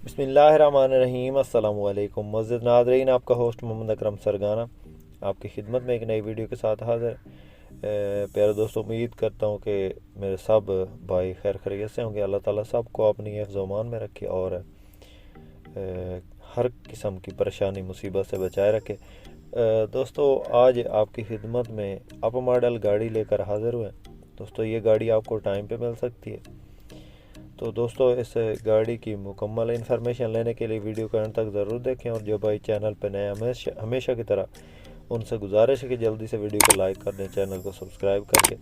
बिस्मिल्लाहिर्रहमानिर्रहीम। अस्सलाम वालेकुम मस्जिद नाज़रीन, आपका होस्ट मोहम्मद अकरम सरगाना आपकी खिदमत में एक नई वीडियो के साथ हाज़िर। प्यारे दोस्तों, उम्मीद करता हूँ कि मेरे सब भाई खैर खैरियत से होंगे। अल्लाह ताला सबको अपनी हिफ्ज़-ओ-अमान में रखे और हर किस्म की परेशानी मुसीबत से बचाए रखे। दोस्तों, आज आपकी खिदमत में अप मॉडल गाड़ी लेकर हाज़िर हुए। दोस्तों, ये गाड़ी आपको टाइम पे मिल सकती है। तो दोस्तों, इस गाड़ी की मुकम्मल इन्फॉर्मेशन लेने के लिए वीडियो को अंत तक ज़रूर देखें। और जो भाई चैनल पर नए हमेशा की तरह उनसे गुजारिश है कि जल्दी से वीडियो को लाइक कर दें, चैनल को सब्सक्राइब करके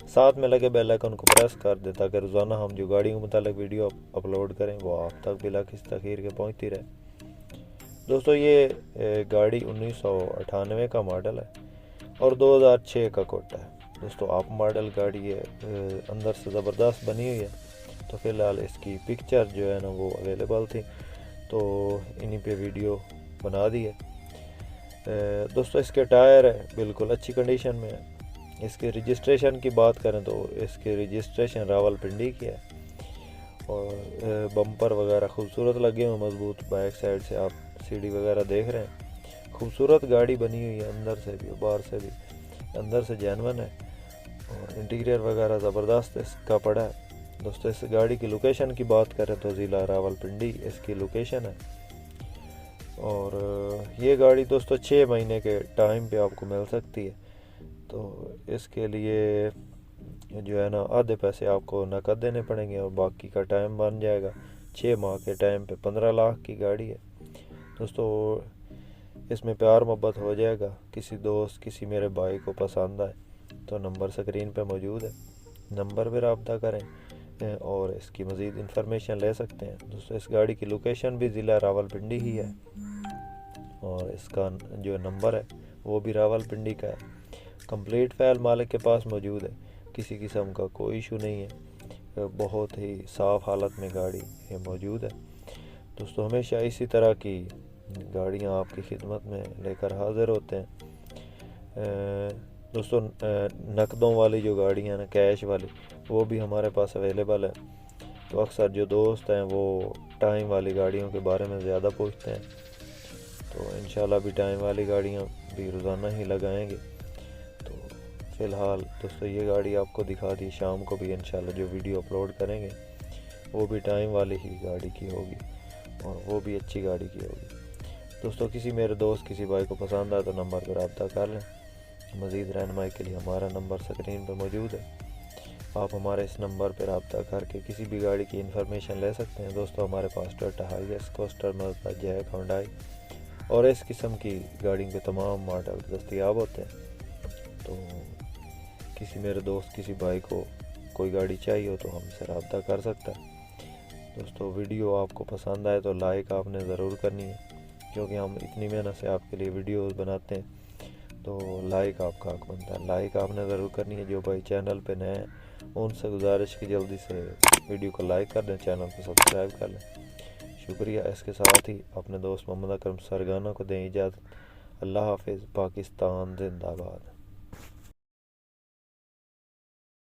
साथ में लगे बेल आइकन को प्रेस कर दें ताकि रोज़ाना हम जो गाड़ी के मुतालिक वीडियो अपलोड करें वो आप तक बिला किसी तखीर के पहुँचती रहे। दोस्तों, ये गाड़ी 1998 का मॉडल है और 2006 का कोटा है। दोस्तों, आप मॉडल गाड़ी है, अंदर से ज़बरदस्त बनी हुई है। तो फ़िलहाल इसकी पिक्चर जो है ना वो अवेलेबल थी, तो इन्हीं पे वीडियो बना दी है। दोस्तों, इसके टायर बिल्कुल अच्छी कंडीशन में है। इसके रजिस्ट्रेशन की बात करें तो इसकी रजिस्ट्रेशन रावलपिंडी की है और बम्पर वगैरह खूबसूरत लगे हुए, मजबूत। बैक साइड से आप सीढ़ी वगैरह देख रहे हैं, खूबसूरत गाड़ी बनी हुई है, अंदर से भी बाहर से भी। अंदर से जैनवन है और इंटीरियर वगैरह ज़बरदस्त इसका पड़ा है। दोस्तों, इस गाड़ी की लोकेशन की बात करें तो ज़िला रावलपिंडी इसकी लोकेशन है। और ये गाड़ी दोस्तों 6 महीने के टाइम पे आपको मिल सकती है। तो इसके लिए जो है ना आधे पैसे आपको नकद देने पड़ेंगे और बाकी का टाइम बन जाएगा। 6 माह के टाइम पे 15 लाख की गाड़ी है। दोस्तों, इसमें प्यार मोहब्बत हो जाएगा। किसी दोस्त किसी मेरे भाई को पसंद आए तो नंबर स्क्रीन पे मौजूद है, नंबर पर रब्ता करें और इसकी मज़ीद इन्फॉर्मेशन ले सकते हैं। दोस्तों, इस गाड़ी की लोकेशन भी ज़िला रावलपिंडी ही है और इसका जो नंबर है वो भी रावलपिंडी का है। कंप्लीट फ़ाइल मालिक के पास मौजूद है, किसी किस्म का कोई इशू नहीं है। बहुत ही साफ़ हालत में गाड़ी ये मौजूद है। दोस्तों, हमेशा इसी तरह की गाड़ियाँ आपकी खिदमत में लेकर हाज़िर होते हैं। दोस्तों, नकदों वाली जो गाड़ियाँ हैं ना, कैश वाली, वो भी हमारे पास अवेलेबल है। तो अक्सर जो दोस्त हैं वो टाइम वाली गाड़ियों के बारे में ज़्यादा पूछते हैं, तो इंशाल्लाह भी टाइम वाली गाड़ियाँ भी रोज़ाना ही लगाएंगे। तो फ़िलहाल दोस्तों, ये गाड़ी आपको दिखा दी। शाम को भी इंशाल्लाह जो वीडियो अपलोड करेंगे वो भी टाइम वाली ही गाड़ी की होगी और वो भी अच्छी गाड़ी की होगी। दोस्तों, किसी मेरे दोस्त किसी भाई को पसंद आए तो नंबर पर रब्ता कर लें। मज़ीद रहनुमाई के लिए हमारा नंबर स्क्रीन पर मौजूद है। आप हमारे इस नंबर पर रब्ता करके किसी भी गाड़ी की इन्फॉर्मेशन ले सकते हैं। दोस्तों, हमारे पास Toyota Hiace, Coaster, Mazda, Jack, Hyundai और इस किस्म की गाड़ियों के तमाम मॉडल दस्तयाब होते हैं। तो किसी मेरे दोस्त किसी भाई को कोई गाड़ी चाहिए हो तो हमसे रब्ता कर सकता है। दोस्तों, वीडियो आपको पसंद आए तो लाइक आपने ज़रूर करनी है, क्योंकि हम इतनी मेहनत से आपके लिए वीडियोस बनाते हैं, तो लाइक आपका हक बनता है। लाइक आपने ज़रूर करनी है। जो भाई चैनल पे नए हैं उनसे गुजारिश की जल्दी से वीडियो को लाइक कर दें, चैनल को सब्सक्राइब कर लें। शुक्रिया। इसके साथ ही अपने दोस्त मोहम्मद अकरम सरगाना को दें इजाज़त। अल्लाह हाफिज़। पाकिस्तान जिंदाबाद।